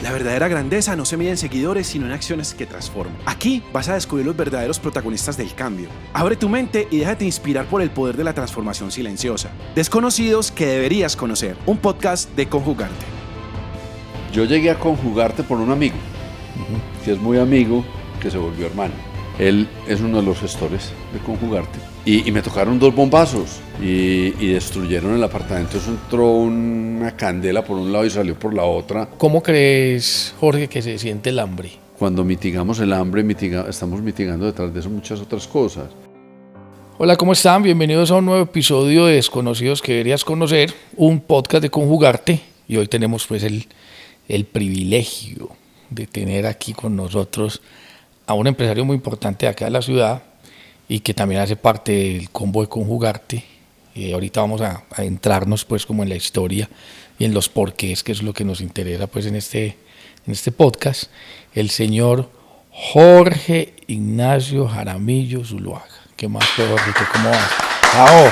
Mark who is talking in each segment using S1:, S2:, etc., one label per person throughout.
S1: La verdadera grandeza no se mide en seguidores, sino en acciones que transforman. Aquí vas a descubrir los verdaderos protagonistas del cambio. Abre tu mente y déjate inspirar por el poder de la transformación silenciosa. Desconocidos que deberías conocer. Un podcast de Conjugarte.
S2: Yo llegué a Conjugarte por un amigo, que es muy amigo, que se volvió hermano. Él es uno de los gestores de Conjugarte. Y me tocaron 2 bombazos y destruyeron el apartamento. Eso entró una candela por un lado y salió por la otra.
S3: ¿Cómo crees, Jorge, que se siente el hambre?
S2: Cuando mitigamos el hambre, estamos mitigando detrás de eso muchas otras cosas.
S3: Hola, ¿cómo están? Bienvenidos a un nuevo episodio de Desconocidos que deberías conocer, un podcast de Conjugarte. Y hoy tenemos pues el privilegio de tener aquí con nosotros a un empresario muy importante de acá de la ciudad y que también hace parte del combo de Conjugarte. Ahorita vamos a entrarnos pues como en la historia y en los porqués, que es lo que nos interesa pues en este podcast. El señor Jorge Ignacio Jaramillo Zuluaga. ¿Qué más, Jorge? ¿Cómo vas? ¡Bravo!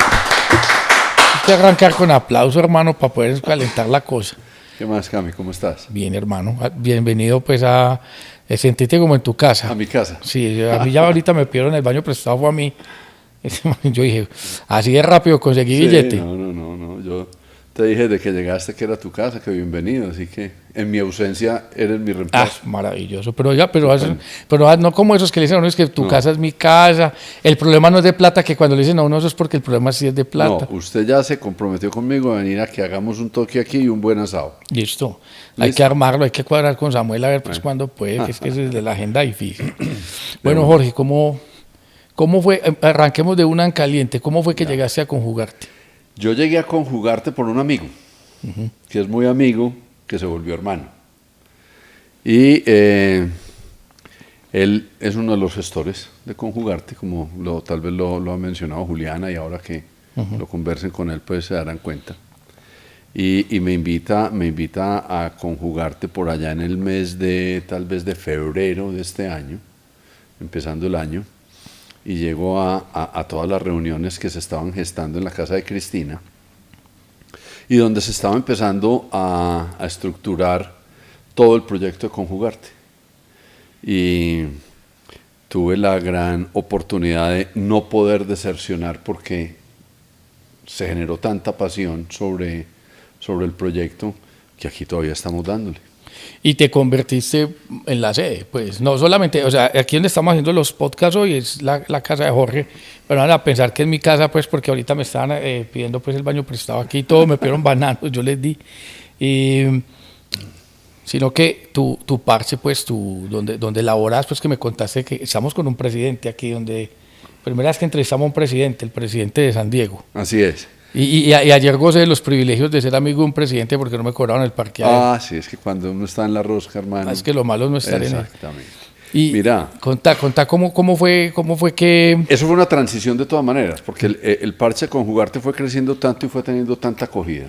S3: Hay que arrancar con aplauso, hermano, para poder calentar la cosa.
S2: ¿Qué más, Cami? ¿Cómo estás?
S3: Bien, hermano. Bienvenido pues a sentirte como en tu casa.
S2: A mi casa.
S3: Sí, a mí ya ahorita me pidieron el baño prestado, fue a mí. Yo dije, así de rápido conseguí billete.
S2: No. Yo te dije de que llegaste que era tu casa, que bienvenido. Así que en mi ausencia eres mi reemplazo.
S3: Maravilloso. Pero no como esos que le dicen a uno, es que tu casa es mi casa. El problema no es de plata, que cuando le dicen a uno eso es porque el problema sí es de plata.
S2: No, usted ya se comprometió conmigo a venir a que hagamos un toque aquí y un buen asado.
S3: Listo. Hay que armarlo, hay que cuadrar con Samuel a ver pues cuándo puede, que es que es de la agenda difícil. Bueno, Jorge, ¿cómo fue? Arranquemos de una en caliente. ¿Cómo fue que llegaste a Conjugarte?
S2: Yo llegué a Conjugarte por un amigo, que es muy amigo, que se volvió hermano. Y él es uno de los gestores de Conjugarte, como tal vez lo ha mencionado Juliana, y ahora que lo conversen con él, pues se darán cuenta. Y me invita a Conjugarte por allá en el mes tal vez de febrero de este año, empezando el año. Y llegó a todas las reuniones que se estaban gestando en la casa de Cristina y donde se estaba empezando a estructurar todo el proyecto de Conjugarte. Y tuve la gran oportunidad de no poder desercionar porque se generó tanta pasión sobre el proyecto que aquí todavía estamos dándole.
S3: Y te convertiste en la sede, pues no solamente, o sea, aquí donde estamos haciendo los podcasts hoy es la casa de Jorge, pero van a pensar que es mi casa, pues porque ahorita me estaban pidiendo pues el baño prestado aquí y todo, me pidieron bananos, yo les di, sino que tu parce, pues donde laboras, pues que me contaste que estamos con un presidente aquí, donde primera vez que entrevistamos a un presidente, el presidente de San Diego.
S2: Así es.
S3: Y ayer gocé de los privilegios de ser amigo de un presidente porque no me cobraron el parqueadero.
S2: Sí, es que cuando uno está en la rosca, hermano.
S3: Es que lo malo es no estar en él.
S2: Exactamente.
S3: Y
S2: mira,
S3: contá cómo fue que...
S2: Eso fue una transición de todas maneras, porque el parche de Conjugarte fue creciendo tanto y fue teniendo tanta acogida.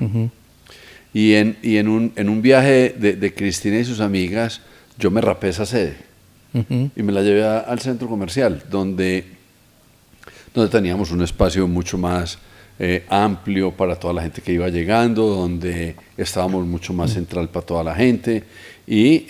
S2: Y en un viaje de Cristina y sus amigas, yo me rapé esa sede y me la llevé al centro comercial, donde teníamos un espacio mucho más amplio para toda la gente que iba llegando, donde estábamos mucho más central para toda la gente y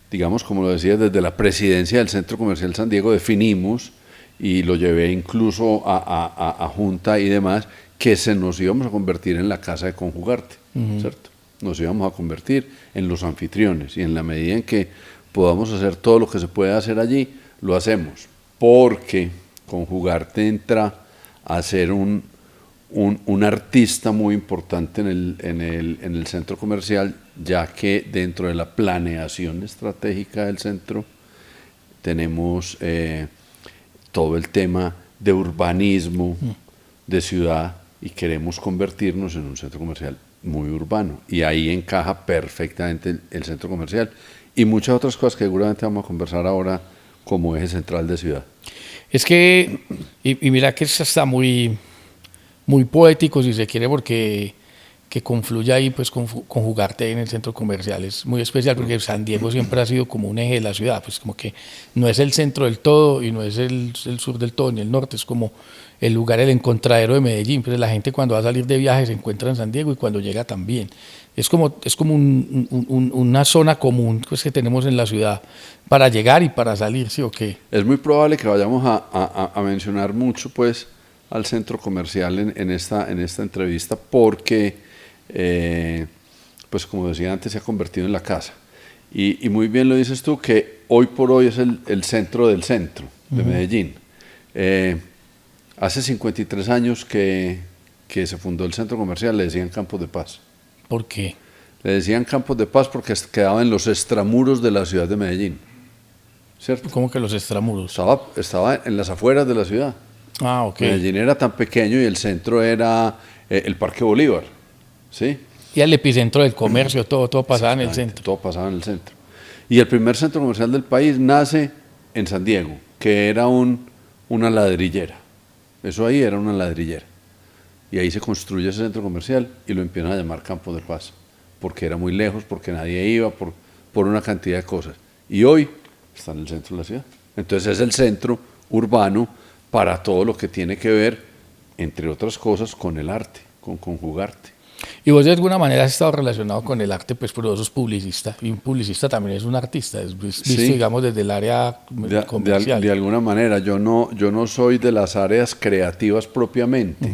S2: digamos, como lo decía, desde la presidencia del Centro Comercial San Diego definimos, y lo llevé incluso a Junta y demás, que nos íbamos a convertir en la casa de Conjugarte, ¿cierto? Nos íbamos a convertir en los anfitriones y en la medida en que podamos hacer todo lo que se puede hacer allí, lo hacemos, porque Conjugarte entra a ser un artista muy importante en el centro comercial, ya que dentro de la planeación estratégica del centro tenemos todo el tema de urbanismo, de ciudad, y queremos convertirnos en un centro comercial muy urbano. Y ahí encaja perfectamente el centro comercial y muchas otras cosas que seguramente vamos a conversar ahora como eje central de ciudad.
S3: Es que, y mira que eso está muy poético, si se quiere, porque que confluya ahí pues con Jugarte en el centro comercial es muy especial, porque San Diego siempre ha sido como un eje de la ciudad, pues como que no es el centro del todo y no es el sur del todo ni el norte, es como el lugar, el encontradero de Medellín. Pues la gente cuando va a salir de viaje se encuentra en San Diego y cuando llega también. Es como una zona común pues, que tenemos en la ciudad para llegar y para salir, ¿sí o qué?
S2: Es muy probable que vayamos a mencionar mucho pues al centro comercial en esta entrevista porque, pues como decía antes, se ha convertido en la casa. Y muy bien lo dices tú, que hoy por hoy es el centro del centro de Medellín. Hace 53 años que se fundó el centro comercial, le decían Campos de Paz.
S3: ¿Por qué?
S2: Le decían Campos de Paz porque quedaba en los extramuros de la ciudad de Medellín, ¿cierto?
S3: ¿Cómo que los extramuros?
S2: Estaba en las afueras de la ciudad.
S3: Ah, ok.
S2: Medellín era tan pequeño y el centro era el Parque Bolívar, ¿sí?
S3: Y el epicentro del comercio, todo pasaba en el centro.
S2: Todo pasaba en el centro. Y el primer centro comercial del país nace en San Diego, que era una ladrillera. Eso ahí era una ladrillera. Y ahí se construye ese centro comercial y lo empiezan a llamar Campos de Paz, porque era muy lejos, porque nadie iba, por una cantidad de cosas. Y hoy está en el centro de la ciudad. Entonces es el centro urbano para todo lo que tiene que ver, entre otras cosas, con el arte, con Jugarte.
S3: Y vos de alguna manera has estado relacionado con el arte, pues por vos sos publicista, y un publicista también es un artista, es visto, sí, digamos, desde el área comercial.
S2: De alguna manera, yo no soy de las áreas creativas propiamente,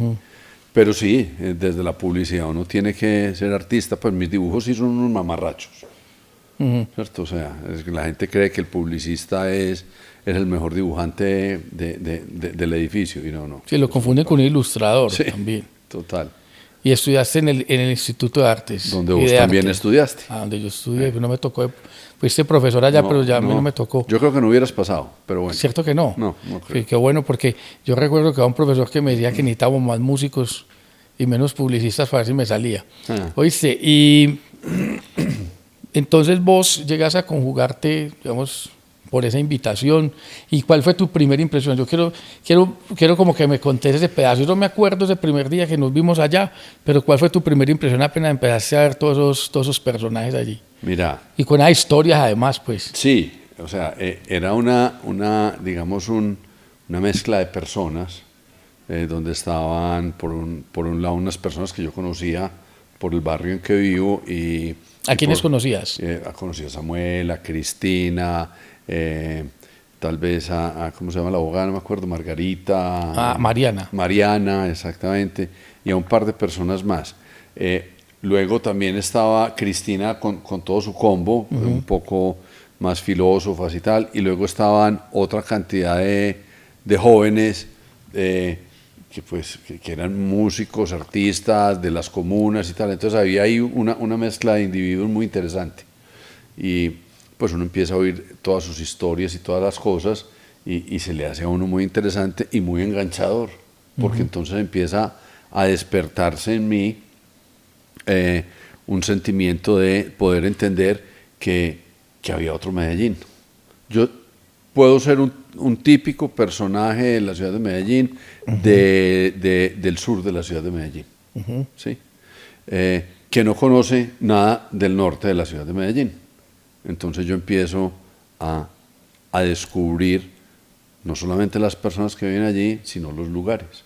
S2: pero sí, desde la publicidad uno tiene que ser artista, pues mis dibujos sí son unos mamarrachos, ¿cierto? O sea, la gente cree que el publicista es el mejor dibujante del edificio, y no.
S3: Sí, lo confunden con un ilustrador también.
S2: Total.
S3: Y estudiaste en el Instituto de Artes.
S2: Donde vos también estudiaste.
S3: Donde yo estudié, no me tocó. Fuiste profesor allá, pero ya a mí no me tocó.
S2: Yo creo que no hubieras pasado, pero bueno.
S3: ¿Cierto que no?
S2: No creo.
S3: Sí, qué bueno, porque yo recuerdo que había un profesor que me decía que necesitábamos más músicos y menos publicistas para ver si me salía. ¿Oíste? Y entonces vos llegas a conjugarte, digamos, por esa invitación. ¿Y cuál fue tu primera impresión? Yo quiero como que me contés ese pedazo. Yo no me acuerdo ese primer día que nos vimos allá, pero ¿cuál fue tu primera impresión apenas empezaste a ver todos esos personajes allí?
S2: Mira.
S3: Y con esas historias además, pues.
S2: Sí, o sea, era digamos, una mezcla de personas, donde estaban, por un lado, unas personas que yo conocía por el barrio en que vivo.
S3: ¿A quiénes conocías?
S2: Conocí a Samuel, a Cristina, tal vez ¿cómo se llama la abogada? No me acuerdo, Margarita.
S3: Mariana.
S2: Mariana, exactamente, y a un par de personas más. Luego también estaba Cristina con todo su combo, un poco más filósofas y tal, y luego estaban otra cantidad de jóvenes que eran músicos, artistas de las comunas y tal. Entonces había ahí una mezcla de individuos muy interesante. Y pues uno empieza a oír todas sus historias y todas las cosas y se le hace a uno muy interesante y muy enganchador, porque entonces empieza a despertarse en mí un sentimiento de poder entender que había otro Medellín. Yo puedo ser un típico personaje de la ciudad de Medellín, del sur de la ciudad de Medellín, ¿sí? Que no conoce nada del norte de la ciudad de Medellín. Entonces yo empiezo a descubrir no solamente las personas que viven allí, sino los lugares.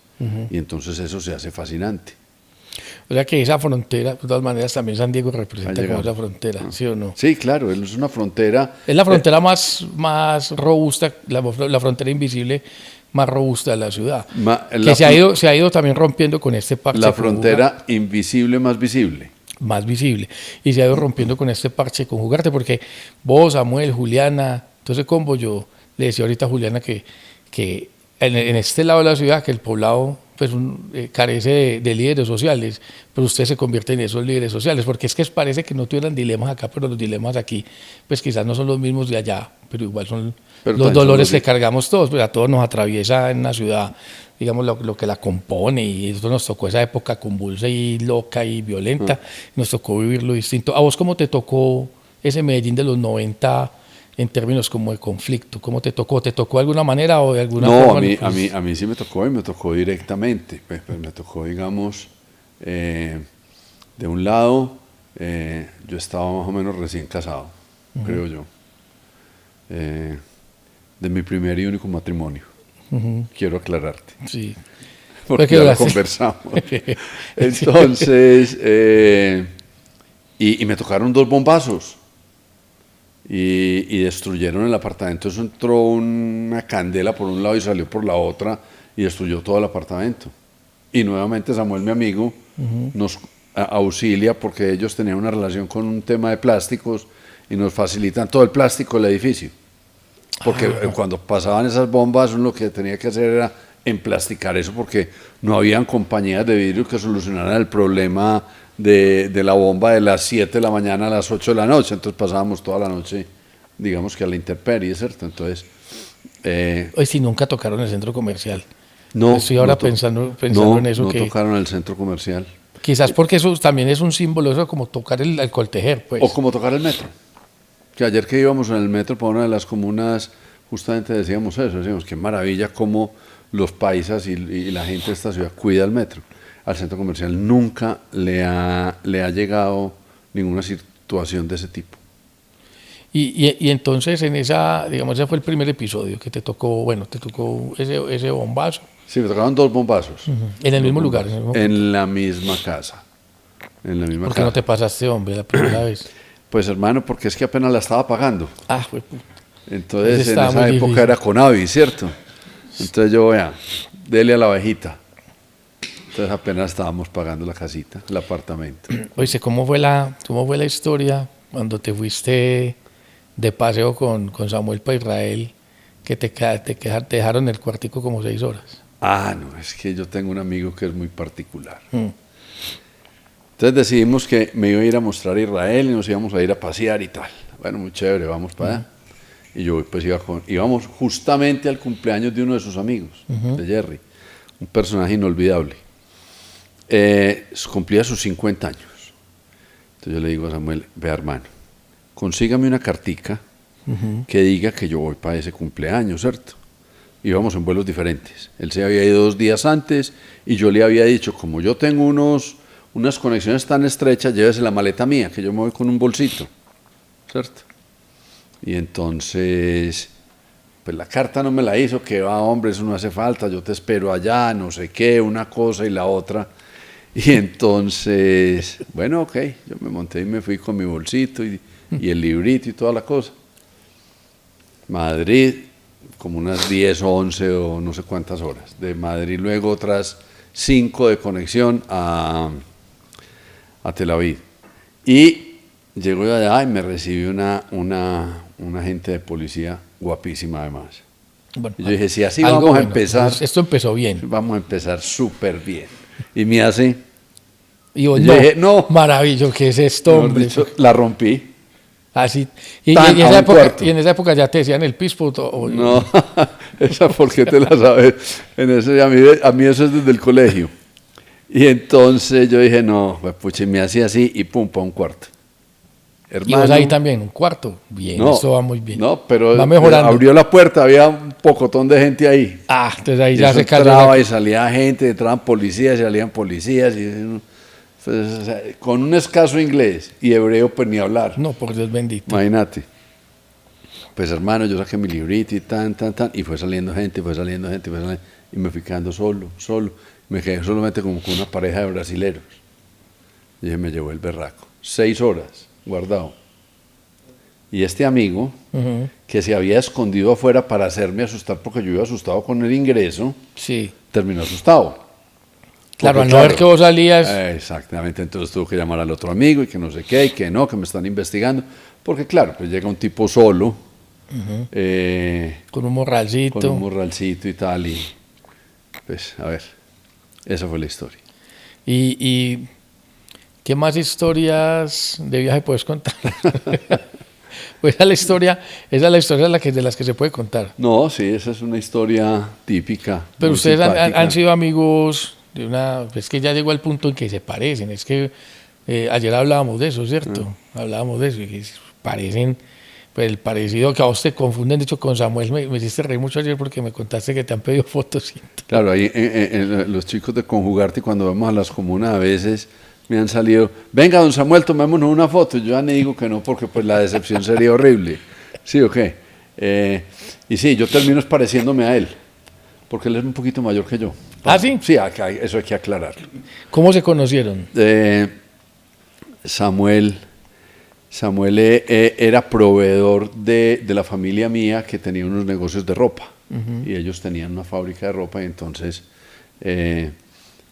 S2: Y entonces eso se hace fascinante.
S3: O sea que esa frontera, de todas maneras, también San Diego representa como esa frontera, ¿sí o no?
S2: Sí, claro, es una frontera.
S3: Es la frontera más robusta, la frontera invisible más robusta de la ciudad. Que se ha ido también rompiendo con este parche.
S2: La frontera invisible más visible.
S3: Más visible. Y se ha ido rompiendo con este parche con Jugarte, porque vos, Samuel, Juliana, entonces combo, yo le decía ahorita a Juliana que en este lado de la ciudad, que el poblado pues carece de líderes sociales, pero usted se convierte en esos líderes sociales, porque es que parece que no tuvieran dilemas acá, pero los dilemas aquí, pues quizás no son los mismos de allá, pero igual son los dolores que cargamos todos, pues a todos nos atraviesa en la ciudad, digamos, lo que la compone, y esto nos tocó esa época convulsa y loca y violenta, nos tocó vivirlo distinto. ¿A vos cómo te tocó ese Medellín de los 90 en términos como de conflicto? ¿Cómo te tocó? ¿Te tocó de alguna manera o de alguna forma?
S2: No, a mí sí me tocó, y me tocó directamente. Pues me tocó, digamos, De un lado, yo estaba más o menos recién casado, creo yo, de mi primer y único matrimonio. Quiero aclararte.
S3: Sí.
S2: Porque ya lo conversamos. Entonces, y me tocaron 2 bombazos y destruyeron el apartamento. Eso entró una candela por un lado y salió por la otra y destruyó todo el apartamento. Y nuevamente Samuel, mi amigo, nos auxilia porque ellos tenían una relación con un tema de plásticos y nos facilitan todo el plástico del edificio. Porque cuando pasaban esas bombas, lo que tenía que hacer era emplasticar eso porque no habían compañías de vidrio que solucionaran el problema de la bomba de las 7 de la mañana a las 8 de la noche. Entonces pasábamos toda la noche, digamos que a la intemperie, ¿cierto? Entonces...
S3: Hoy sí, nunca tocaron el centro comercial.
S2: No.
S3: Estoy ahora pensando en eso.
S2: No
S3: que
S2: tocaron el centro comercial.
S3: Quizás porque eso también es un símbolo, eso como tocar el coltejer, pues.
S2: O como tocar el metro. Que ayer que íbamos en el metro para una de las comunas, justamente decíamos eso, decíamos qué maravilla cómo los paisas y la gente de esta ciudad cuida el metro. Al centro comercial nunca le ha llegado ninguna situación de ese tipo.
S3: Y entonces en esa, digamos, ese fue el primer episodio que te tocó ese bombazo.
S2: Sí, me tocaron 2 bombazos.
S3: En el mismo lugar.
S2: En la misma casa.
S3: ¿Por qué no te pasaste, hombre, la primera vez?
S2: Pues hermano, porque es que apenas la estaba pagando.
S3: Ah, fue puta.
S2: Entonces en esa época era con Avi, ¿cierto? Entonces yo, vea, dele a la abejita. Entonces apenas estábamos pagando la casita, el apartamento.
S3: Oye, ¿cómo fue la historia cuando te fuiste de paseo con Samuel para Israel, que te dejaron en el cuartico como 6 horas?
S2: Ah, no, es que yo tengo un amigo que es muy particular. Entonces decidimos que me iba a ir a mostrar Israel y nos íbamos a ir a pasear y tal. Bueno, muy chévere, vamos para allá. Y yo pues íbamos justamente al cumpleaños de uno de sus amigos, de Jerry, un personaje inolvidable. Cumplía sus 50 años. Entonces yo le digo a Samuel, vea hermano, consígame una cartica que diga que yo voy para ese cumpleaños, ¿cierto? Íbamos en vuelos diferentes. Él se había ido 2 días antes y yo le había dicho, como yo tengo unas conexiones tan estrechas, llévese la maleta mía, que yo me voy con un bolsito, ¿cierto? Y entonces, pues la carta no me la hizo, que va, hombre, eso no hace falta, yo te espero allá, no sé qué, una cosa y la otra. Y entonces, bueno, ok, yo me monté y me fui con mi bolsito y el librito y toda la cosa. Madrid, como unas 10 o 11 o no sé cuántas horas. De Madrid luego otras 5 de conexión a Tel Aviv. Y llego yo allá y me recibe una agente de policía guapísima además.
S3: Bueno,
S2: y yo dije, si así vamos a empezar.
S3: Esto empezó bien.
S2: Vamos a empezar súper bien. Y me hace...
S3: Y vos,
S2: dije, no.
S3: Maravilloso, ¿qué es esto, hombre?
S2: Dicho, la rompí.
S3: Así. Y en esa época ya te decían el pispo.
S2: No, esa porque te la sabes. A mí eso es desde el colegio. Y entonces yo dije, no, pues pucha, me hacía así y pum, para un cuarto.
S3: Hermano, y vos ahí también, un cuarto. Bien, no, esto va muy bien.
S2: No, pero
S3: va mejorando.
S2: Abrió la puerta, había un pocotón de gente ahí.
S3: Ah, entonces ahí ya se
S2: cayó. Entraba y salía gente, entraban policías, salían policías. Pues, o sea, con un escaso inglés y hebreo, pues ni hablar.
S3: No, por Dios bendito.
S2: Imagínate. Pues hermano, yo saqué mi librito y y fue saliendo gente, y me fui quedando solo. Me quedé solamente como con una pareja de brasileros. Y me llevó el berraco. 6 horas guardado. Y este amigo, que se había escondido afuera para hacerme asustar porque yo iba asustado con el ingreso,
S3: sí,
S2: terminó asustado.
S3: Claro, al no ver que vos salías.
S2: Exactamente, entonces tuve que llamar al otro amigo y que no sé qué, y que no, que me están investigando. Porque claro, pues llega un tipo solo.
S3: Con un morralcito.
S2: Con un morralcito y tal. Y pues, a ver, esa fue la historia.
S3: ¿Y qué más historias de viaje puedes contar? Pues esa es la historia de las que se puede contar.
S2: No, sí, esa es una historia típica.
S3: Pero ustedes han sido amigos de es que ya llegó al punto en que se parecen. Es que ayer hablábamos de eso, ¿cierto? Hablábamos de eso, y que parecen, pues el parecido que a vos te confunden, de hecho con Samuel me hiciste reír mucho ayer porque me contaste que te han pedido fotos.
S2: Claro, ahí los chicos de Conjugarte, cuando vamos a las comunas a veces me han salido, venga, don Samuel, tomémonos una foto. Yo ya le digo que no, porque pues la decepción sería horrible. ¿Sí o qué? Y sí, yo termino pareciéndome a él, porque él es un poquito mayor que yo.
S3: ¿Ah, sí?
S2: Sí, eso hay que aclararlo.
S3: ¿Cómo se conocieron?
S2: Samuel era proveedor de la familia mía, que tenía unos negocios de ropa. Y ellos tenían una fábrica de ropa, y entonces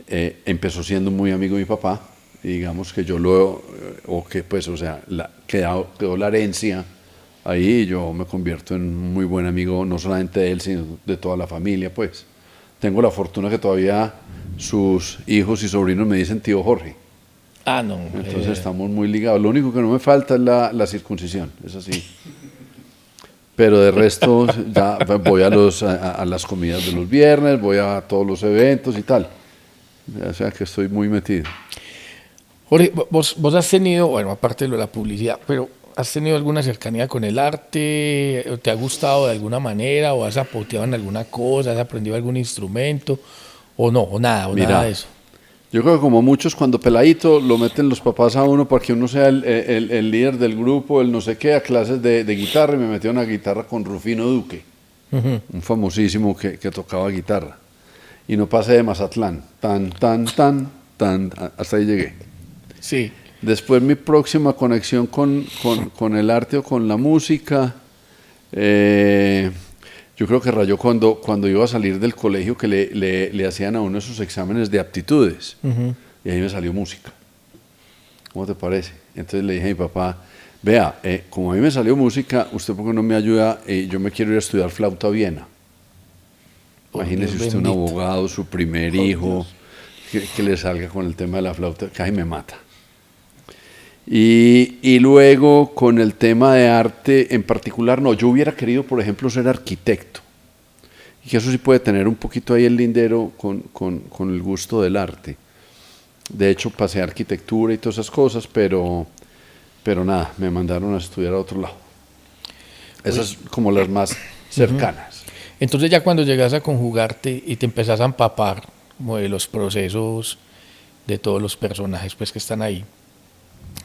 S2: empezó siendo muy amigo de mi papá. Y digamos que quedó la herencia ahí, y yo me convierto en un muy buen amigo, no solamente de él, sino de toda la familia, pues. Tengo la fortuna que todavía sus hijos y sobrinos me dicen tío Jorge.
S3: Ah, no.
S2: Entonces estamos muy ligados. Lo único que no me falta es la circuncisión, es así. Pero de resto ya voy a las comidas de los viernes, voy a todos los eventos y tal. O sea que estoy muy metido.
S3: Jorge, vos has tenido, bueno, aparte de lo de la publicidad, pero ¿has tenido alguna cercanía con el arte? ¿Te ha gustado de alguna manera? ¿O has apoteado en alguna cosa? ¿Has aprendido algún instrumento? ¿O no? ¿O nada? ¿O nada de eso?
S2: Yo creo que como muchos, cuando peladito lo meten los papás a uno para que uno sea el líder del grupo, el no sé qué, a clases de guitarra, y me metieron a guitarra con Rufino Duque, un famosísimo que tocaba guitarra. Y no pasé de Mazatlán, hasta ahí llegué.
S3: Sí.
S2: Después mi próxima conexión con el arte o con la música, yo creo que rayó cuando iba a salir del colegio, que le hacían a uno esos exámenes de aptitudes. Y ahí me salió música. ¿Cómo te parece? Entonces le dije a mi papá, vea, como a mí me salió música, ¿usted por qué no me ayuda? Yo me quiero ir a estudiar flauta a Viena. Imagínese usted un abogado, su primer hijo, que le salga con el tema de la flauta, casi me mata. Y luego con el tema de arte en particular, no, yo hubiera querido, por ejemplo, ser arquitecto. Y que eso sí puede tener un poquito ahí el lindero con el gusto del arte. De hecho, pasé a arquitectura y todas esas cosas, pero nada, me mandaron a estudiar a otro lado. Esas como las más cercanas.
S3: Entonces ya cuando llegas a conjugarte y te empezás a empapar como de los procesos de todos los personajes pues que están ahí,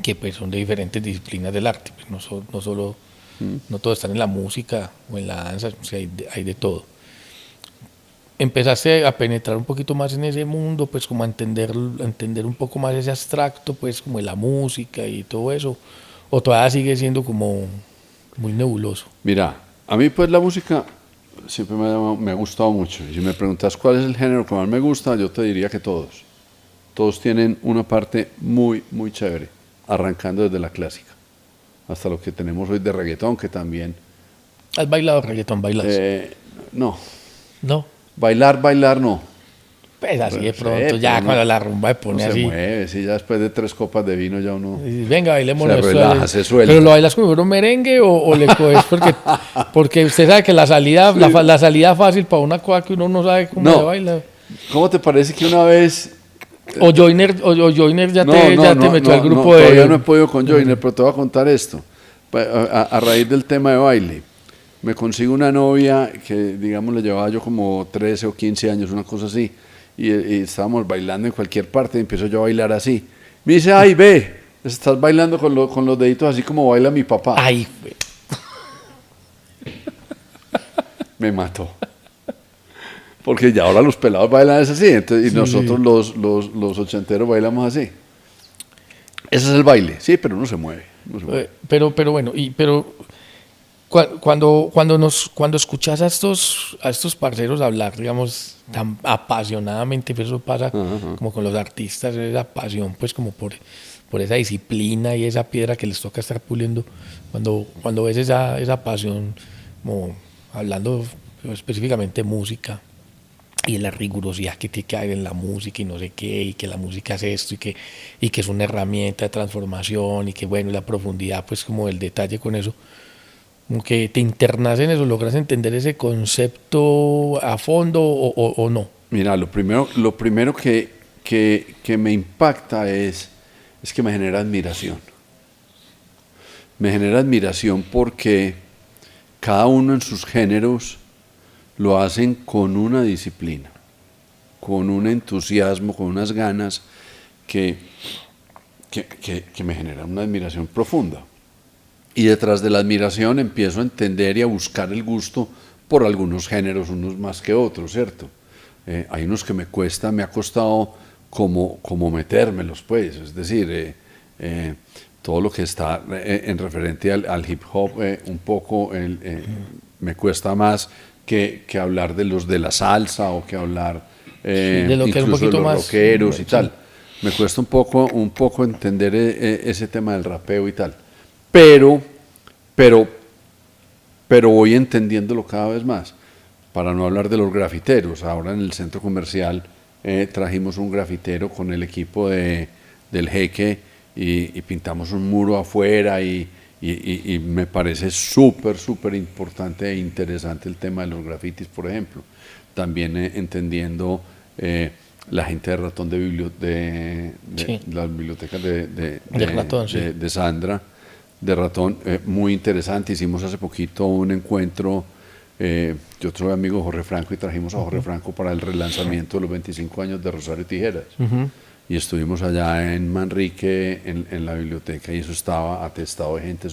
S3: que pues son de diferentes disciplinas del arte, pues no todos están en la música o en la danza, o sea, hay de todo. Empezaste a penetrar un poquito más en ese mundo, pues como a entender un poco más ese abstracto, pues como de la música y todo eso, o todavía sigue siendo como muy nebuloso.
S2: Mira, a mí pues la música siempre me ha gustado mucho. Y si me preguntas cuál es el género que más me gusta, yo te diría que todos. Todos tienen una parte muy, muy chévere, arrancando desde la clásica, hasta lo que tenemos hoy de reggaetón, que también...
S3: ¿Has bailado reggaetón? ¿Bailas?
S2: No.
S3: ¿No?
S2: Bailar no.
S3: Pues así de pronto, ya cuando la rumba se pone así.
S2: Se mueve, sí, ya después de 3 copas de vino ya uno...
S3: Venga, bailemos.
S2: Se relaja, se suelta.
S3: ¿Pero lo bailas como un merengue o le coges? Porque usted sabe que la salida fácil para una cosa que uno no sabe cómo se baila.
S2: ¿Cómo te parece que una vez...
S3: O Joyner ya te metió al grupo de...
S2: Todavía no he podido con Joyner, pero te voy a contar esto. A raíz del tema de baile, me consigo una novia que, digamos, le llevaba yo como 13 o 15 años, una cosa así, y estábamos bailando en cualquier parte, y empiezo yo a bailar así. Me dice, ay, ve, estás bailando con los deditos así como baila mi papá.
S3: Ay,
S2: me mató. Porque ya ahora los pelados bailan así, entonces, y nosotros los ochenteros bailamos así. Ese es el baile, sí, pero no se mueve.
S3: Pero bueno, pero cuando escuchas a estos parceros hablar, digamos, tan apasionadamente, pues eso pasa como con los artistas, esa pasión, pues como por esa disciplina y esa piedra que les toca estar puliendo, cuando ves esa pasión, como hablando específicamente de música, y la rigurosidad que tiene que haber en la música y no sé qué, y que la música es esto y que es una herramienta de transformación y que bueno, la profundidad pues como el detalle con eso, como que te internas en eso, logras entender ese concepto a fondo o no.
S2: Mira, lo primero que me impacta es que me genera admiración. Me genera admiración porque cada uno en sus géneros lo hacen con una disciplina, con un entusiasmo, con unas ganas que que me genera una admiración profunda. Y detrás de la admiración empiezo a entender y a buscar el gusto por algunos géneros, unos más que otros, ¿cierto? Hay unos que me ha costado como metérmelos, pues, es decir, todo lo que está en referente al hip hop, un poco me cuesta más que hablar de los de la salsa o que hablar
S3: de lo que es un
S2: incluso de
S3: poquito
S2: los
S3: más
S2: rockeros y
S3: sí.
S2: tal. Me cuesta un poco entender ese tema del rapeo y tal. Pero voy entendiéndolo cada vez más. Para no hablar de los grafiteros, ahora en el centro comercial trajimos un grafitero con el equipo del Jeque y pintamos un muro afuera y me parece súper importante e interesante el tema de los grafitis, por ejemplo. También entendiendo la gente de Ratón de
S3: Sí.
S2: las bibliotecas
S3: Ratón, sí.
S2: de Sandra, de Ratón, muy interesante. Hicimos hace poquito un encuentro, yo soy amigo de Jorge Franco y trajimos a Jorge Franco para el relanzamiento de los 25 años de Rosario Tijeras. Y estuvimos allá en Manrique, en la biblioteca, y eso estaba atestado de gente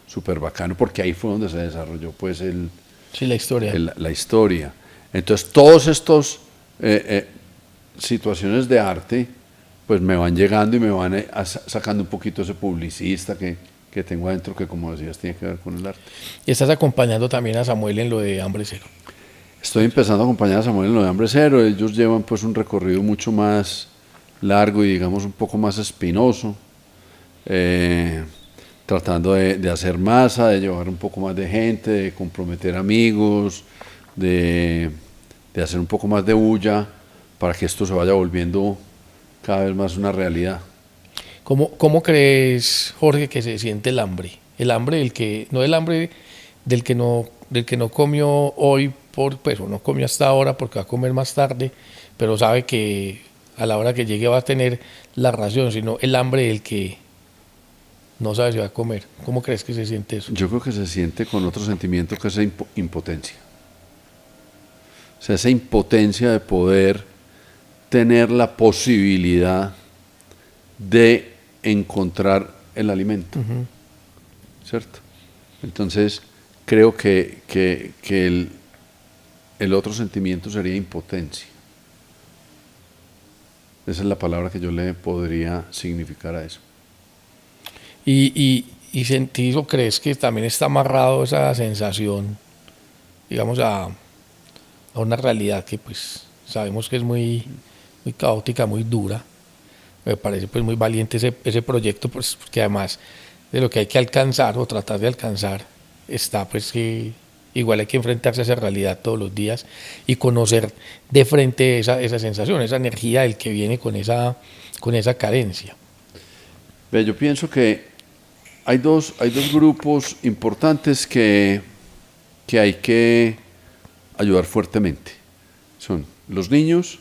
S2: súper bacano, porque ahí fue donde se desarrolló pues
S3: Sí, la historia.
S2: la historia. Entonces, todos estos situaciones de arte, pues me van llegando y me van sacando un poquito ese publicista que tengo adentro, que como decías, tiene que ver con el arte.
S3: Y estás acompañando también a Samuel en lo de Hambre Cero.
S2: Estoy empezando a acompañar a Samuel en lo de Hambre Cero. Ellos llevan pues un recorrido mucho más largo y digamos un poco más espinoso, tratando de hacer masa, de llevar un poco más de gente, de comprometer amigos, de hacer un poco más de bulla para que esto se vaya volviendo cada vez más una realidad.
S3: ¿Cómo crees, Jorge, que se siente el hambre? El hambre no el hambre del que no comió hoy pues, o no comió hasta ahora porque va a comer más tarde, pero sabe que a la hora que llegue va a tener la ración, sino el hambre del que no sabe si va a comer. ¿Cómo crees que se siente eso?
S2: Yo creo que se siente con otro sentimiento que es impotencia. O sea, esa impotencia de poder tener la posibilidad de encontrar el alimento, ¿cierto? Entonces, creo que el otro sentimiento sería impotencia. Esa es la palabra que yo le podría significar a eso.
S3: ¿Y sentís o crees que también está amarrado esa sensación, digamos, a una realidad que pues sabemos que es muy caótica, muy dura? Me parece pues muy valiente ese proyecto, pues porque además de lo que hay que alcanzar o tratar de alcanzar está pues que igual hay que enfrentarse a esa realidad todos los días y conocer de frente esa sensación, esa energía del que viene con esa carencia.
S2: Yo pienso que hay dos grupos importantes que hay que ayudar fuertemente. Son los niños,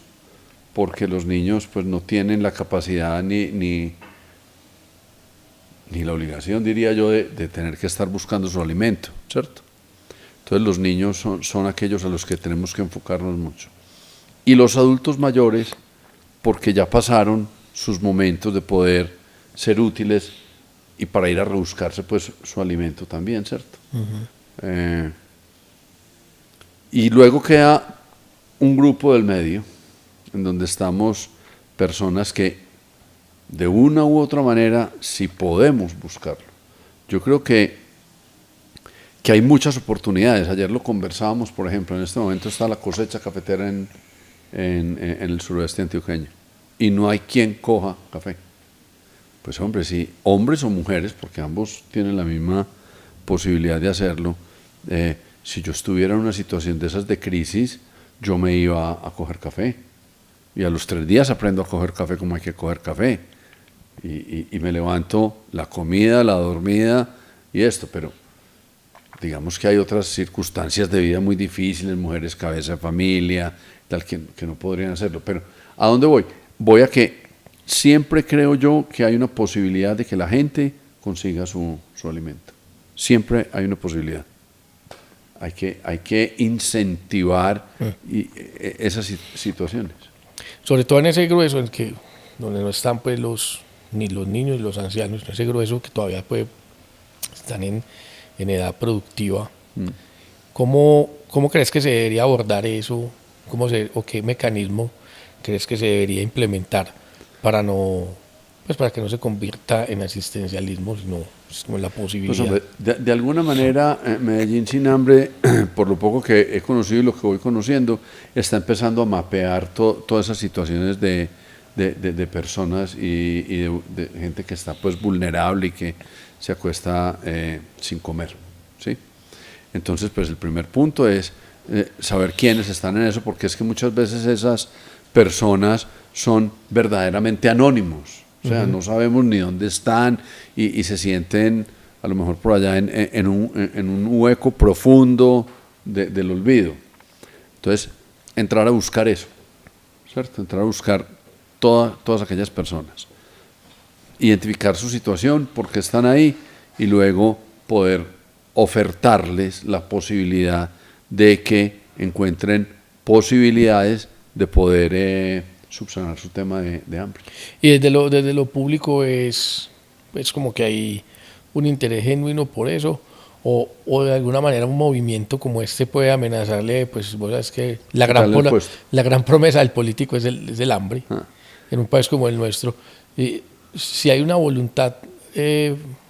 S2: porque los niños pues no tienen la capacidad ni la obligación, diría yo, de tener que estar buscando su alimento, ¿cierto? Entonces los niños son aquellos a los que tenemos que enfocarnos mucho. Y los adultos mayores, porque ya pasaron sus momentos de poder ser útiles y para ir a rebuscarse pues su alimento también, ¿cierto? Y luego queda un grupo del medio, en donde estamos personas que de una u otra manera sí podemos buscarlo. Yo creo que hay muchas oportunidades. Ayer lo conversábamos, por ejemplo, en este momento está la cosecha cafetera en el suroeste antioqueño y no hay quien coja café. Pues hombre, sí, hombres o mujeres, porque ambos tienen la misma posibilidad de hacerlo. Si yo estuviera en una situación de esas de crisis, yo me iba a coger café. Y a los 3 días aprendo a coger café como hay que coger café. Y me levanto la comida, la dormida y esto, pero digamos que hay otras circunstancias de vida muy difíciles, mujeres cabeza de familia, tal, que no podrían hacerlo. Pero ¿a dónde voy? Voy a que siempre creo yo que hay una posibilidad de que la gente consiga su alimento. Siempre hay una posibilidad. Hay que incentivar esas situaciones.
S3: Sobre todo en ese grueso donde no están pues los ni los niños ni los ancianos, ese grueso que todavía están en edad productiva. ¿Cómo crees que se debería abordar eso? ¿O qué mecanismo crees que se debería implementar para que no se convierta en asistencialismo, sino como la posibilidad?
S2: Pues hombre, de alguna manera Medellín Sin Hambre, por lo poco que he conocido y lo que voy conociendo, está empezando a mapear todas esas situaciones de personas y de gente que está pues vulnerable y que se acuesta sin comer, ¿sí? Entonces, pues el primer punto es saber quiénes están en eso, porque es que muchas veces esas personas son verdaderamente anónimos, o sea, no sabemos ni dónde están y se sienten a lo mejor por allá en un hueco profundo del olvido. Entonces, entrar a buscar eso, ¿cierto? Entrar a buscar todas aquellas personas, identificar su situación, por qué están ahí, y luego poder ofertarles la posibilidad de que encuentren posibilidades de poder subsanar su tema de hambre.
S3: Y desde lo público es como que hay un interés genuino por eso, o de alguna manera un movimiento como este puede amenazarle, pues vos sabes que la gran promesa del político es el hambre, en un país como el nuestro. Y si hay una voluntad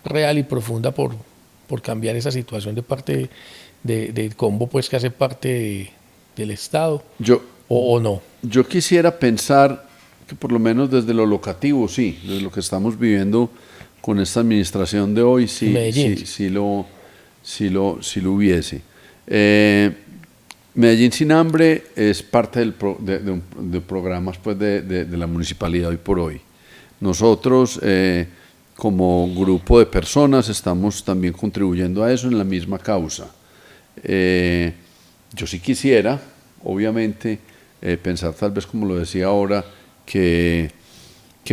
S3: real y profunda por cambiar esa situación de parte del combo, pues que hace parte del Estado, o no.
S2: Yo quisiera pensar que por lo menos desde lo locativo, sí, desde lo que estamos viviendo con esta administración de hoy, sí lo hubiese. Medellín Sin Hambre es parte de programas pues, de la municipalidad hoy por hoy. Nosotros, como grupo de personas, estamos también contribuyendo a eso en la misma causa. Yo sí quisiera, obviamente, pensar tal vez como lo decía ahora, que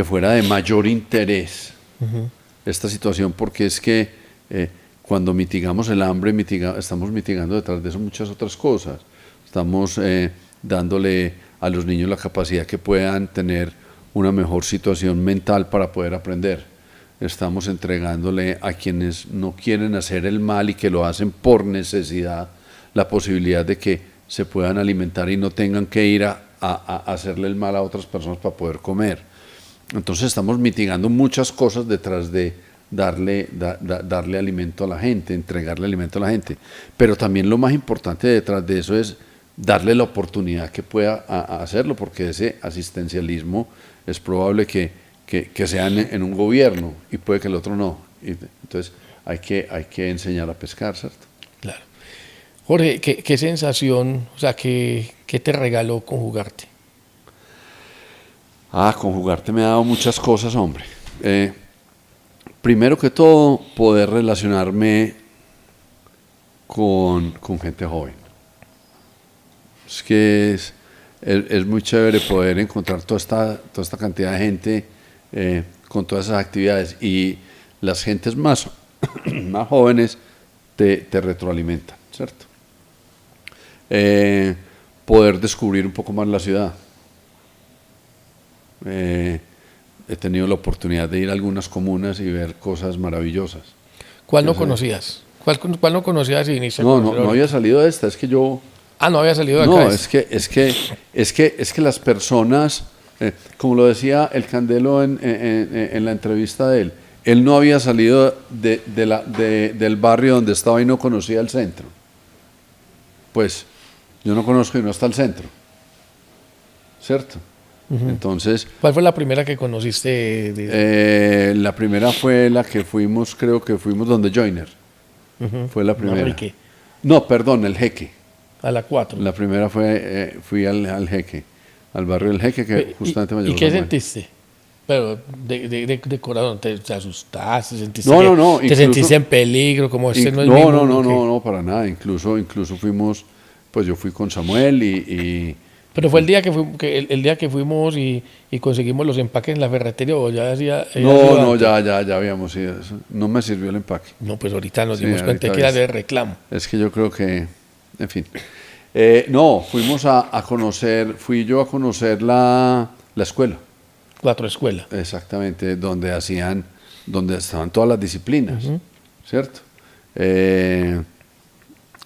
S2: fuera de mayor interés esta situación, porque es que cuando mitigamos el hambre, estamos mitigando detrás de eso muchas otras cosas. Estamos dándole a los niños la capacidad que puedan tener una mejor situación mental para poder aprender. Estamos entregándole a quienes no quieren hacer el mal y que lo hacen por necesidad, la posibilidad de que se puedan alimentar y no tengan que ir a hacerle el mal a otras personas para poder comer. Entonces estamos mitigando muchas cosas detrás de darle alimento a la gente, entregarle alimento a la gente. Pero también lo más importante detrás de eso es darle la oportunidad que pueda hacerlo, porque ese asistencialismo es probable que sea en un gobierno y puede que el otro no. Entonces hay que enseñar a pescar, ¿cierto?
S3: Claro. Jorge, ¿qué sensación, o sea, qué te regaló Conjugarte?
S2: Conjugarte me ha dado muchas cosas, hombre. Primero que todo, poder relacionarme con gente joven. Es que es muy chévere poder encontrar toda esta cantidad de gente con todas esas actividades, y las gentes más jóvenes te retroalimentan, ¿cierto? Poder descubrir un poco más la ciudad. He tenido la oportunidad de ir a algunas comunas y ver cosas maravillosas.
S3: ¿Cuál no conocías? ¿Cuál no conocías y viniste?
S2: No había salido de esta, es que yo...
S3: no había salido de acá.
S2: No, es que las personas, como lo decía el Candelo en la entrevista de él no había salido del barrio donde estaba y no conocía el centro. Pues yo no conozco y no está el centro, ¿cierto? Entonces,
S3: ¿cuál fue la primera que conociste?
S2: La primera fue la que fuimos, creo que fuimos donde Joyner. Fue la primera.
S3: ¿Manrique?
S2: No, perdón, el Jeque.
S3: A la 4.
S2: La primera fui al Jeque, al barrio del Jeque, que justamente me llevó.
S3: ¿Y qué sentiste? Pero de corazón, ¿te asustaste? ¿Sentiste te sentiste en peligro? Como
S2: no, para nada. Incluso fuimos, pues yo fui con Samuel
S3: Pero fue el día que fuimos y conseguimos los empaques en la ferretería, o ya hacía...
S2: ya habíamos ido. No me sirvió el empaque.
S3: No, pues ahorita nos dimos cuenta que era de reclamo.
S2: Es que yo creo que, en fin. Fui yo a conocer la escuela.
S3: 4 escuelas.
S2: Exactamente, donde estaban todas las disciplinas, ¿cierto?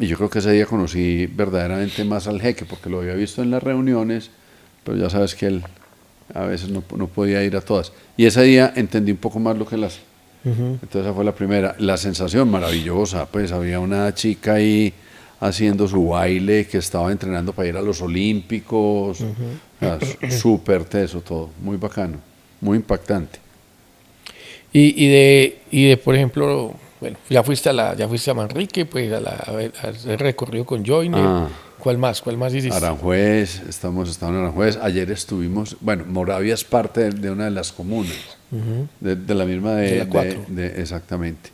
S2: Y yo creo que ese día conocí verdaderamente más al jeque, porque lo había visto en las reuniones, pero ya sabes que él a veces no podía ir a todas. Y ese día entendí un poco más lo que él hace. Entonces esa fue la primera. La sensación maravillosa, pues había una chica ahí haciendo su baile, que estaba entrenando para ir a los Olímpicos. O sea, súper teso todo, muy bacano, muy impactante.
S3: Y de por ejemplo, bueno, ya fuiste a Manrique, pues a hacer recorrido con Joyner. ¿Cuál más hiciste?
S2: Aranjuez, estamos en Aranjuez. Ayer estuvimos, bueno, Moravia es parte de una de las comunas, de la misma
S3: De la 4.
S2: Exactamente.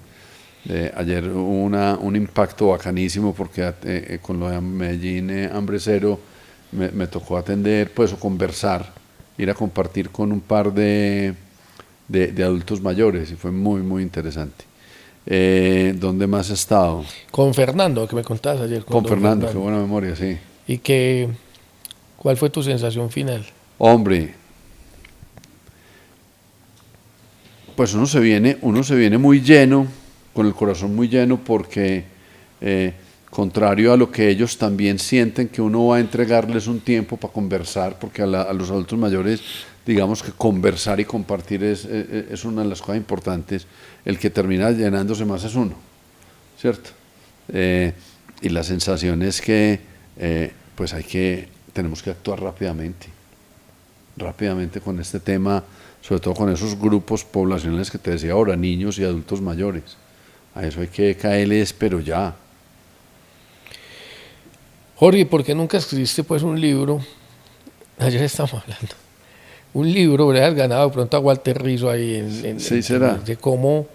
S2: Ayer hubo un impacto bacanísimo porque con lo de Medellín Hambre Cero me tocó atender, pues, o conversar, ir a compartir con un par de adultos mayores y fue muy, muy interesante. ¿Dónde más he estado?
S3: Con Fernando, que me contabas ayer.
S2: Con Fernando, qué buena memoria, sí.
S3: ¿Y cuál fue tu sensación final?
S2: Hombre, pues uno se viene muy lleno, con el corazón muy lleno, porque contrario a lo que ellos también sienten que uno va a entregarles un tiempo para conversar, porque a los adultos mayores, digamos que conversar y compartir es una de las cosas importantes. El que termina llenándose más es uno, ¿cierto? Y la sensación es que pues tenemos que actuar rápidamente con este tema, sobre todo con esos grupos poblacionales que te decía ahora, niños y adultos mayores. A eso hay que caerles, pero ya.
S3: Jorge, ¿por qué nunca escribiste pues un libro? Ayer estamos hablando. Un libro, ¿verdad? Ganado pronto a Walter Rizzo ahí
S2: sí, será.
S3: De cómo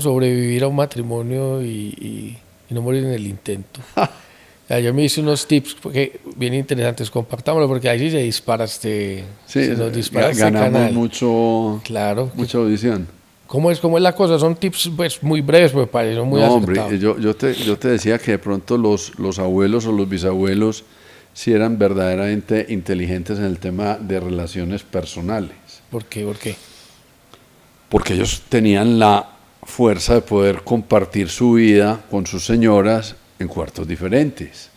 S3: sobrevivir a un matrimonio y no morir en el intento. Yo me hice unos tips bien interesantes, compartámoslo, porque ahí sí se dispara se nos dispara
S2: ganamos
S3: canal.
S2: Claro, mucha audición.
S3: ¿Cómo es la cosa? Son tips pues muy breves, pues parecen muy acertados.
S2: Hombre, yo te decía que de pronto los abuelos o los bisabuelos sí eran verdaderamente inteligentes en el tema de relaciones personales.
S3: ¿Por qué?
S2: Porque ellos tenían la fuerza de poder compartir su vida con sus señoras en cuartos diferentes,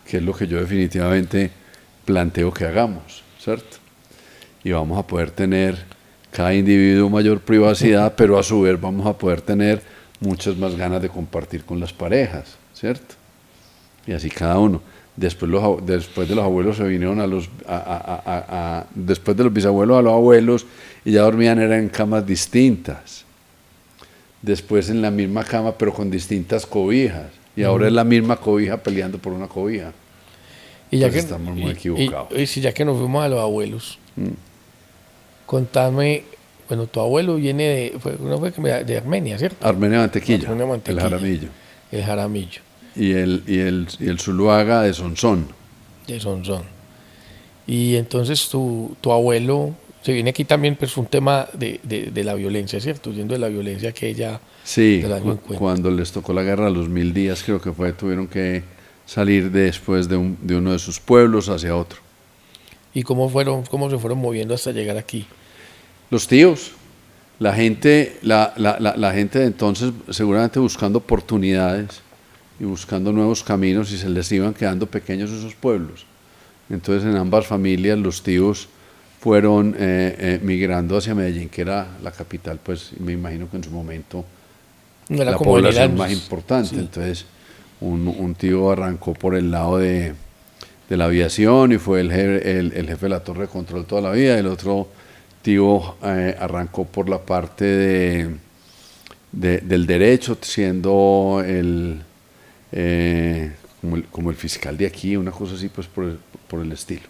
S2: que es lo que yo definitivamente planteo que hagamos, ¿cierto? Y vamos a poder tener cada individuo mayor privacidad, pero a su vez vamos a poder tener muchas más ganas de compartir con las parejas, ¿cierto? Y así cada uno. Después de los abuelos se vinieron después de los bisabuelos a los abuelos y ya dormían en camas distintas. Después en la misma cama pero con distintas cobijas. Y ahora es la misma cobija peleando por una cobija.
S3: Y ya
S2: Entonces estamos muy equivocados.
S3: Y si ya que nos fuimos a los abuelos, contame, bueno, tu abuelo viene de Armenia, ¿cierto?
S2: Armenia Mantequilla,
S3: el
S2: Jaramillo.
S3: El Jaramillo.
S2: Y el Zuluaga de Sonsón.
S3: De Sonsón. Y entonces tu abuelo se viene aquí también, pues un tema de la violencia, ¿cierto? Huyendo de la violencia que ella...
S2: Sí, cuando les tocó la guerra a los 1000 días, creo que tuvieron que salir después de uno de sus pueblos hacia otro.
S3: ¿Y cómo se fueron moviendo hasta llegar aquí?
S2: Los tíos, la gente de entonces seguramente buscando oportunidades y buscando nuevos caminos y se les iban quedando pequeños esos pueblos. Entonces en ambas familias los tíos fueron migrando hacia Medellín, que era la capital, pues me imagino que en su momento la población más importante. Sí. Entonces un tío arrancó por el lado de la aviación y fue el jefe de la torre de control toda la vida. El otro tío arrancó por la parte del derecho, siendo como el fiscal de aquí, una cosa así, pues por el estilo.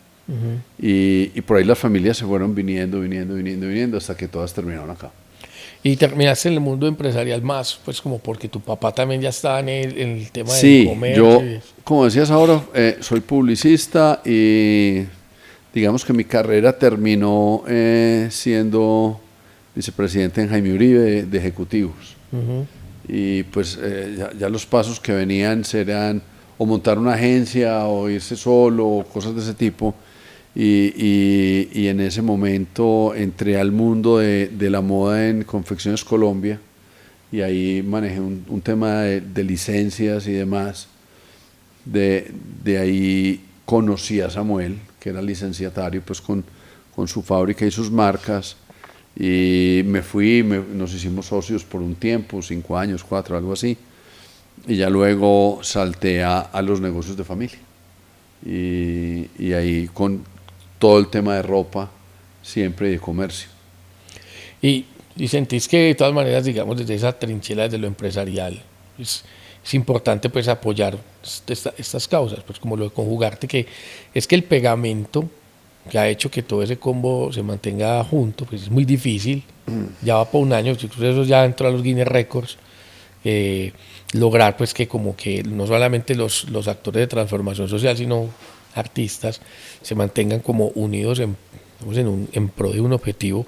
S2: Y por ahí las familias se fueron viniendo hasta que todas terminaron acá.
S3: Y terminaste en el mundo empresarial más, pues como porque tu papá también ya estaba en el tema del comercio.
S2: Sí, yo, como decías ahora, soy publicista y digamos que mi carrera terminó siendo vicepresidente en Jaime Uribe de ejecutivos. Y pues ya los pasos que venían eran o montar una agencia o irse solo o cosas de ese tipo. y en ese momento entré al mundo de la moda en Confecciones Colombia, y ahí manejé un tema de licencias y demás. De ahí conocí a Samuel, que era licenciatario pues con su fábrica y sus marcas, y me fui, nos hicimos socios por un tiempo, 5 años, 4, algo así, y ya luego salté a los negocios de familia, y ahí con todo el tema de ropa, siempre de comercio.
S3: Y sentís que de todas maneras, digamos, desde esa trinchera, desde lo empresarial, es importante pues apoyar estas causas, pues como lo de Conjugarte, que es que el pegamento que ha hecho que todo ese combo se mantenga junto, pues es muy difícil, ya va por un año, eso ya entró a los Guinness Records, lograr pues que como que no solamente los actores de transformación social, sino artistas se mantengan como unidos en pro de un objetivo,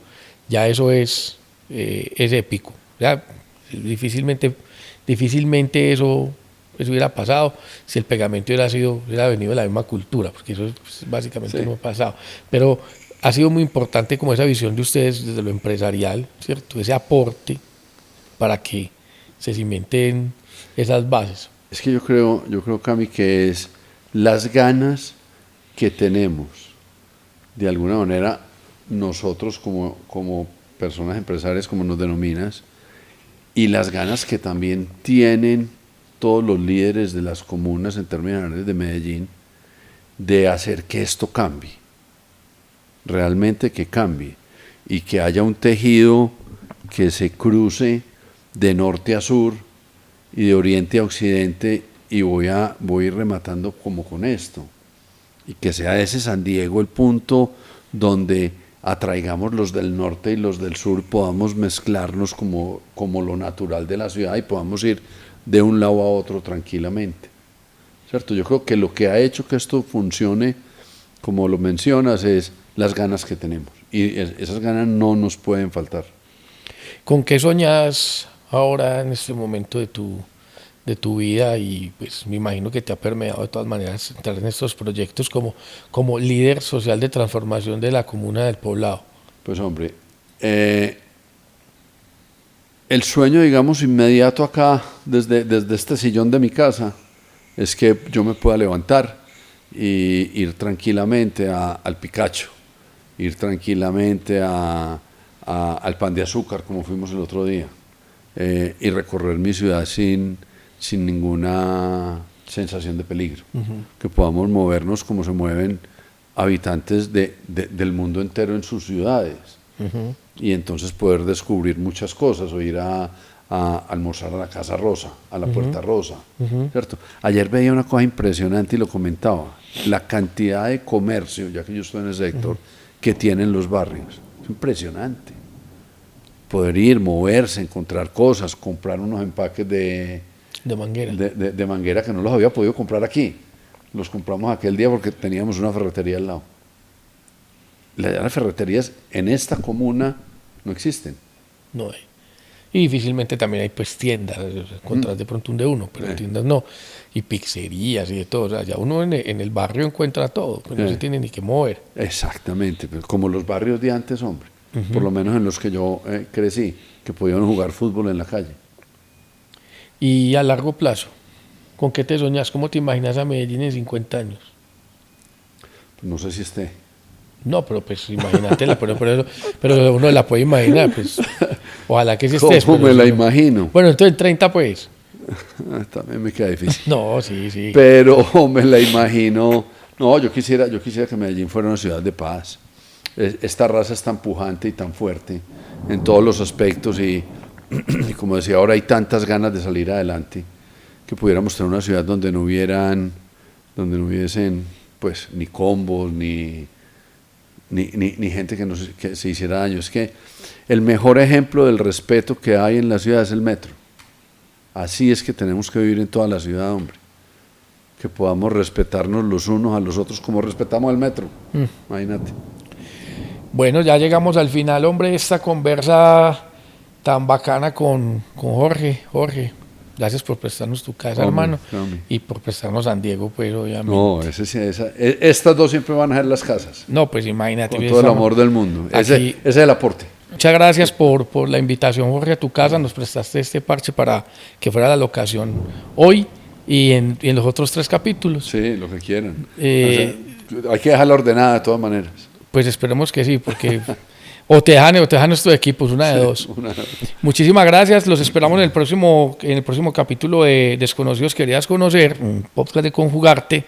S3: ya eso es épico. Ya, difícilmente eso hubiera pasado si el pegamento hubiera venido de la misma cultura, porque eso básicamente no ha pasado. Pero ha sido muy importante como esa visión de ustedes desde lo empresarial, ¿cierto? Ese aporte para que se cimenten esas bases.
S2: Es que yo creo, Cami, que es las ganas que tenemos, de alguna manera, nosotros como personas empresarias, como nos denominas, y las ganas que también tienen todos los líderes de las comunas en términos generales de Medellín, de hacer que esto cambie, realmente que cambie, y que haya un tejido que se cruce de norte a sur y de oriente a occidente, y voy a ir rematando como con esto, y que sea ese San Diego el punto donde atraigamos los del norte y los del sur, podamos mezclarnos como lo natural de la ciudad y podamos ir de un lado a otro tranquilamente, ¿cierto? Yo creo que lo que ha hecho que esto funcione, como lo mencionas, es las ganas que tenemos, y esas ganas no nos pueden faltar.
S3: ¿Con qué soñas ahora en este momento de tu vida? Y pues me imagino que te ha permeado de todas maneras entrar en estos proyectos como líder social de transformación de la comuna del Poblado.
S2: Pues hombre, el sueño, digamos, inmediato acá, desde este sillón de mi casa, es que yo me pueda levantar y ir tranquilamente al Picacho, ir tranquilamente al Pan de Azúcar, como fuimos el otro día, y recorrer mi ciudad sin ninguna sensación de peligro, que podamos movernos como se mueven habitantes del mundo entero en sus ciudades, y entonces poder descubrir muchas cosas, o ir a almorzar a la Casa Rosa, a la Puerta Rosa, ¿cierto? Ayer veía una cosa impresionante y lo comentaba, la cantidad de comercio, ya que yo estoy en ese sector, que tienen los barrios, es impresionante. Poder ir, moverse, encontrar cosas, comprar unos empaques de
S3: manguera.
S2: De manguera que no los había podido comprar aquí. Los compramos aquel día porque teníamos una ferretería al lado. Las ferreterías en esta comuna no existen.
S3: No hay. Y difícilmente también hay pues tiendas, encontrar de pronto un de uno, pero tiendas no. Y pizzerías y de todo. O sea, ya uno en el barrio encuentra todo, pues no se tiene ni que mover.
S2: Exactamente, pues como los barrios de antes, hombre. Por lo menos en los que yo crecí, que podían jugar fútbol en la calle.
S3: Y a largo plazo, ¿con qué te soñas? ¿Cómo te imaginas a Medellín en 50 años?
S2: Pues no sé si esté.
S3: No, pero pues imagínatela, pero uno la puede imaginar, pues ojalá que sí estés.
S2: ¿Cómo me la imagino?
S3: Bueno, entonces en 30 pues.
S2: También me queda difícil.
S3: No, sí.
S2: Pero me la imagino. No, yo quisiera que Medellín fuera una ciudad de paz. Esta raza es tan pujante y tan fuerte en todos los aspectos, y como decía, ahora hay tantas ganas de salir adelante, que pudiéramos tener una ciudad donde no hubiesen pues ni combos ni gente que se hiciera daño. Es que el mejor ejemplo del respeto que hay en la ciudad es el metro. Así es que tenemos que vivir en toda la ciudad, hombre, que podamos respetarnos los unos a los otros como respetamos el metro. Imagínate.
S3: Bueno, ya llegamos al final, hombre, de esta conversa tan bacana con Jorge. Jorge, Gracias por prestarnos tu casa,
S2: Hombre,
S3: hermano,
S2: hombre.
S3: y por prestarnos San Diego, pues obviamente.
S2: No, estas dos siempre van a ser las casas,
S3: No, pues imagínate.
S2: con todo el amor del mundo. Ese es el aporte.
S3: Muchas gracias por la invitación, Jorge, a tu casa. Nos prestaste este parche para que fuera la locación hoy y en los otros 3 capítulos.
S2: Sí, lo que quieran.
S3: Eh,
S2: Hay que dejarla ordenada de todas maneras.
S3: Pues esperemos que sí, porque o te dejan estos equipos, una de dos.
S2: Una-
S3: Muchísimas gracias, los esperamos en el próximo capítulo de Desconocidos Querías Conocer, un podcast de Conjugarte.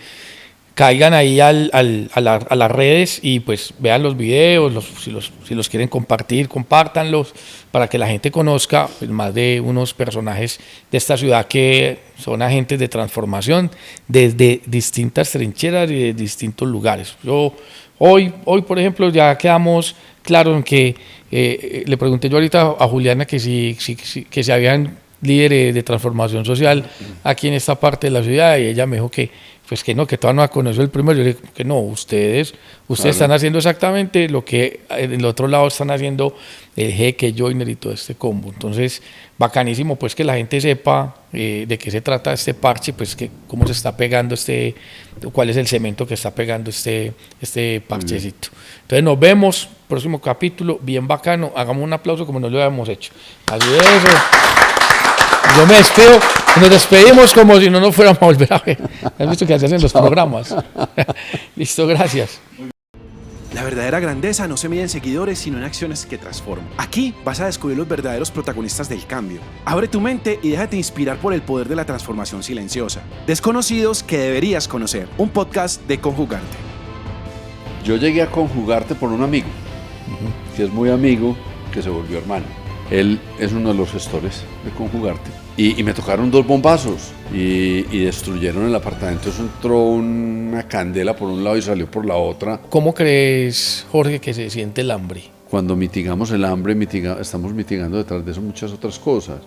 S3: Caigan ahí a las redes y pues vean los videos, si los quieren compartir, compártanlos para que la gente conozca pues, más de unos personajes de esta ciudad que son agentes de transformación desde distintas trincheras y de distintos lugares. Hoy, por ejemplo, ya quedamos claros en que le pregunté yo ahorita a Juliana que si habían líderes de transformación social aquí en esta parte de la ciudad y ella me dijo que pues que no, que todavía no ha conocido el primero. Yo le dije que no, ustedes
S2: Claro.
S3: están haciendo exactamente lo que en el otro lado están haciendo el Jeque, Joiner y todo este combo. Entonces, bacanísimo pues que la gente sepa de qué se trata este parche, pues que cómo se está pegando cuál es el cemento que está pegando este parchecito. Entonces nos vemos, próximo capítulo, bien bacano, hagamos un aplauso como no lo habíamos hecho. Así es eso. Yo me despido, nos despedimos como si no nos fuéramos a volver a ver. ¿Has visto que hacen en los programas? Listo, gracias.
S1: La verdadera grandeza no se mide en seguidores, sino en acciones que transforman. Aquí vas a descubrir los verdaderos protagonistas del cambio. Abre tu mente y déjate inspirar por el poder de la transformación silenciosa. Desconocidos que deberías conocer. Un podcast de Conjugarte.
S2: Yo llegué a Conjugarte por un amigo, que es muy amigo, que se volvió hermano. Él es uno de los gestores de Conjugarte. Y me tocaron 2 bombazos y destruyeron el apartamento. Eso entró una candela por un lado y salió por la otra.
S3: ¿Cómo crees, Jorge, que se siente el hambre?
S2: Cuando mitigamos el hambre, estamos mitigando detrás de eso muchas otras cosas.